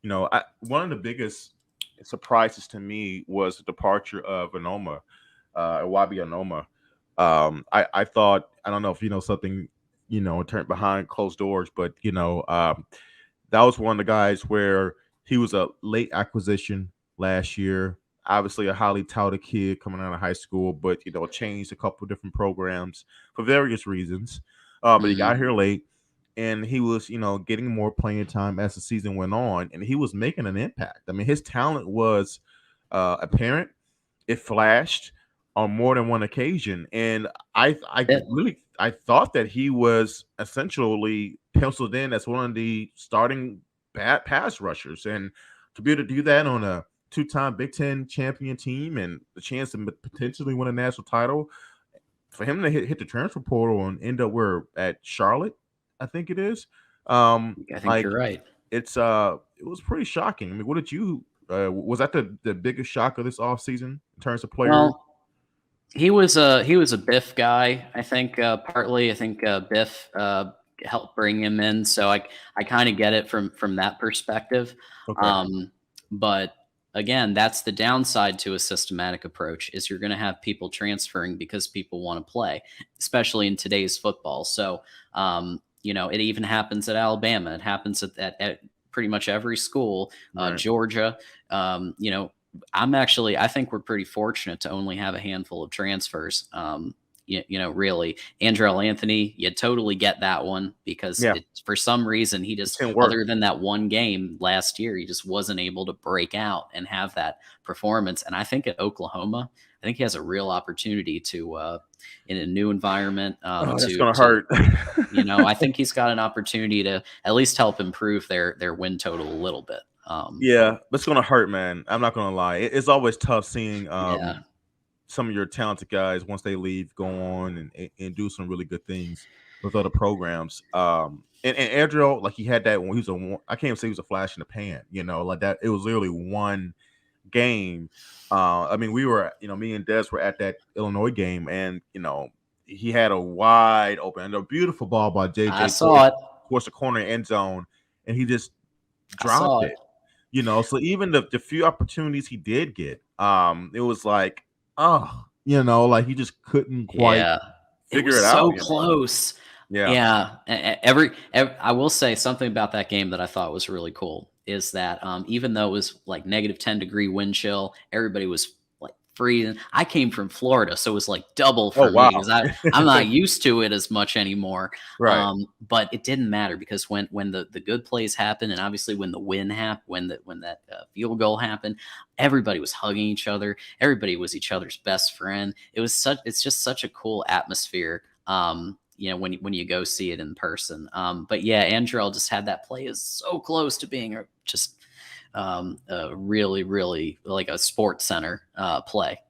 one of the biggest surprises to me was the departure of Eyabi Okie. I thought, I don't know if you know something, turned behind closed doors, but that was one of the guys where he was a late acquisition last year. Obviously, a highly touted kid coming out of high school, but changed a couple of different programs for various reasons. But he Mhm. got here late, and he was, getting more playing time as the season went on, and he was making an impact. I mean, his talent was apparent. It flashed on more than one occasion, and I thought that he was essentially penciled in as one of the starting bad pass rushers, and to be able to do that on a two-time Big Ten champion team and the chance to potentially win a national title, for him to hit the transfer portal and end up where at Charlotte, I think it is. I think you're Like right. it was pretty shocking. I mean, what did you was that the biggest shock of this offseason in terms of players? Well, he was a Biff guy. I think partly. I think Biff helped bring him in, so I kind of get it from that perspective. Okay. But again, that's the downside to a systematic approach is you're going to have people transferring because people want to play, especially in today's football. So it even happens at Alabama. It happens at pretty much every school. Right. Georgia. I think we're pretty fortunate to only have a handful of transfers. Really, Andrell Anthony, you totally get that one because Yeah. for some reason he It just, didn't work. other than that one game last year, he just wasn't able to break out and have that performance. And I think at Oklahoma, I think he has a real opportunity to, in a new environment, Oh, that's to gonna hurt. I think he's got an opportunity to at least help improve their win total a little bit. Yeah, but it's gonna hurt, man. I'm not gonna lie. It's always tough seeing Yeah. some of your talented guys once they leave go on and do some really good things with other programs. And Andrew, like he had that when he was I can't even say he was a flash in the pan, like that. It was literally one game. I mean, we were, me and Des were at that Illinois game, and he had a wide open and a beautiful ball by I JJ saw it. towards the corner end zone, and he just I saw dropped it. it. So even the few opportunities he did get, it was like, oh, like he just couldn't quite Yeah. It figure was it out. so close. Yeah, Yeah. I will say something about that game that I thought was really cool is that even though it was like negative 10-degree wind chill, everybody was like freezing. I came from Florida, so it was like double oh for me wow, because I'm not used to it as much anymore. right, But it didn't matter because when the good plays happened, and obviously when the win happened, when that field goal happened, everybody was hugging each other. Everybody was each other's best friend. It's just such a cool atmosphere. When you go see it in person. But yeah, Andrell just had that play is so close to being just a really, really like a sports center play.